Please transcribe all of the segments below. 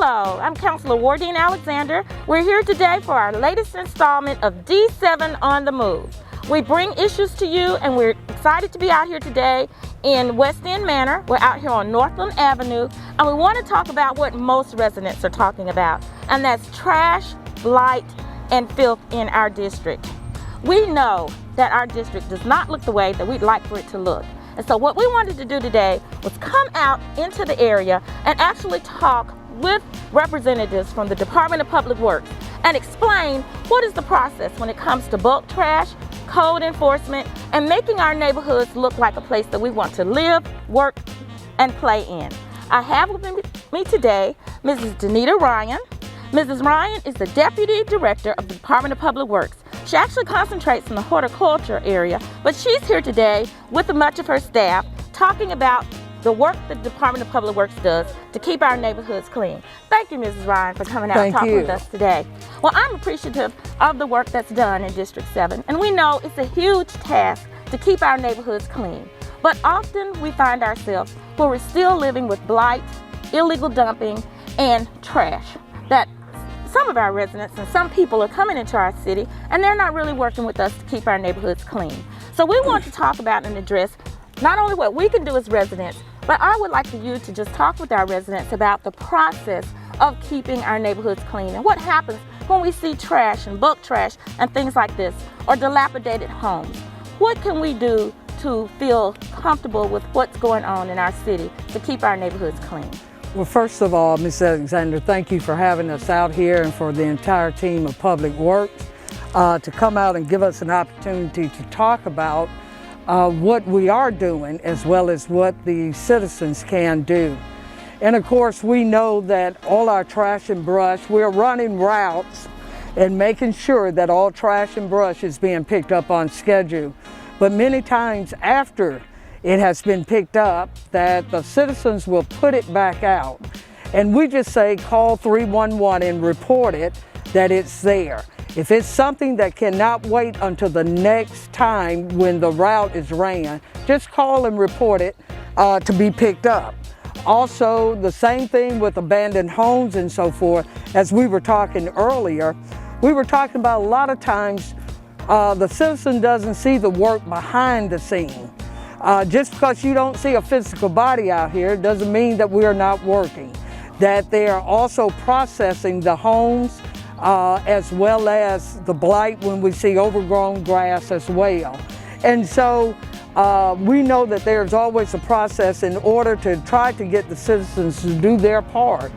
Hello, I'm Councilor Wardine Alexander. We're here today for our latest installment of D7 on the Move. We bring issues to you, and we're excited to be out here today in West End Manor. We're out here on Northland Avenue, and we want to talk about what most residents are talking about, and that's trash, blight, and filth in our district. We know that our district does not look the way that we'd like for it to look. And so what we wanted to do today was come out into the area and actually talk with representatives from the Department of Public Works and explain what is the process when it comes to bulk trash, code enforcement, and making our neighborhoods look like a place that we want to live, work, and play in. I have with me today Mrs. Danita Ryan. Mrs. Ryan is the Deputy Director of the Department of Public Works. She actually concentrates in the horticulture area, but she's here today with much of her staff talking about the work the Department of Public Works does to keep our neighborhoods clean. Thank you, Mrs. Ryan, for coming out and talking with us today. Well, I'm appreciative of the work that's done in District 7, and we know it's a huge task to keep our neighborhoods clean. But often we find ourselves where we're still living with blight, illegal dumping, and trash that some of our residents and some people are coming into our city and they're not really working with us to keep our neighborhoods clean. So we want to talk about and address not only what we can do as residents, but I would like for you to just talk with our residents about the process of keeping our neighborhoods clean and what happens when we see trash and bulk trash and things like this, or dilapidated homes. What can we do to feel comfortable with what's going on in our city to keep our neighborhoods clean? Well, first of all, Ms. Alexander, thank you for having us out here and for the entire team of Public Works to come out and give us an opportunity to talk about what we are doing as well as what the citizens can do. And of course, we know that all our trash and brush, we're running routes and making sure that all trash and brush is being picked up on schedule. But many times after it has been picked up, that the citizens will put it back out. And we just say call 311 and report it that it's there. If it's something that cannot wait until the next time when the route is ran, just call and report it to be picked up. Also, the same thing with abandoned homes and so forth. As we were talking earlier, we were talking about a lot of times the citizen doesn't see the work behind the scene. Just because you don't see a physical body out here doesn't mean that we are not working. That they are also processing the homes as well as the blight when we see overgrown grass as well. And so we know that there's always a process in order to try to get the citizens to do their part.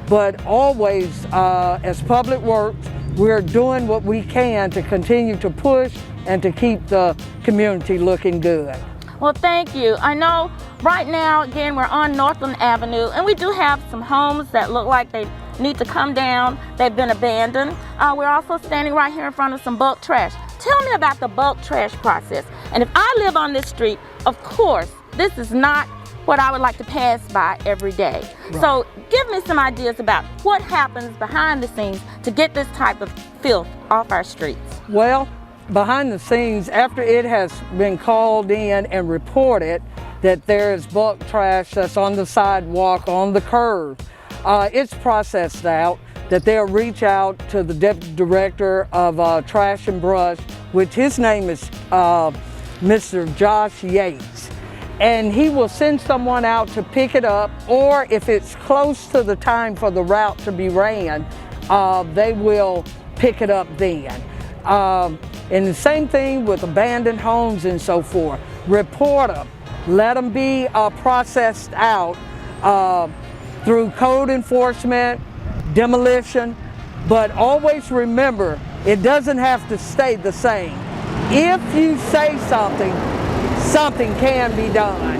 But always, as Public Works, we're doing what we can to continue to push and to keep the community looking good. Well, thank you. I know right now, again, we're on Northland Avenue, and we do have some homes that look like they need to come down. They've been abandoned. We're also standing right here in front of some bulk trash. Tell me about the bulk trash process. And if I live on this street, of course, this is not what I would like to pass by every day. Right. So give me some ideas about what happens behind the scenes to get this type of filth off our streets. Well, behind the scenes, after it has been called in and reported that there is bulk trash that's on the sidewalk, on the curb, it's processed out, that they'll reach out to the Deputy Director of Trash and Brush, which his name is Mr. Josh Yates. And he will send someone out to pick it up, or if it's close to the time for the route to be ran, they will pick it up then. And the same thing with abandoned homes and so forth. Report them. Let them be processed out through code enforcement, demolition, but always remember, it doesn't have to stay the same. If you say something, something can be done.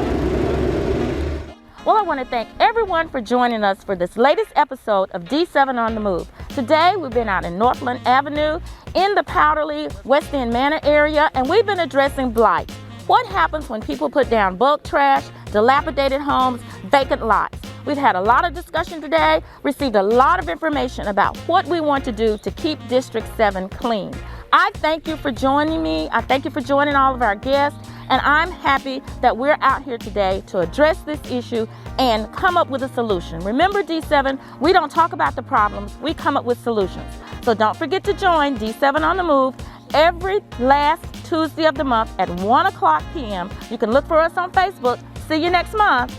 Well, I want to thank everyone for joining us for this latest episode of D7 on the Move. Today, we've been out in Northland Avenue, in the Powderly West End Manor area, and we've been addressing blight. What happens when people put down bulk trash, dilapidated homes, vacant lots? We've had a lot of discussion today, received a lot of information about what we want to do to keep District 7 clean. I thank you for joining me. I thank you for joining all of our guests. And I'm happy that we're out here today to address this issue and come up with a solution. Remember, D7, we don't talk about the problems, we come up with solutions. So don't forget to join D7 on the Move every last Tuesday of the month at 1 o'clock p.m. You can look for us on Facebook. See you next month.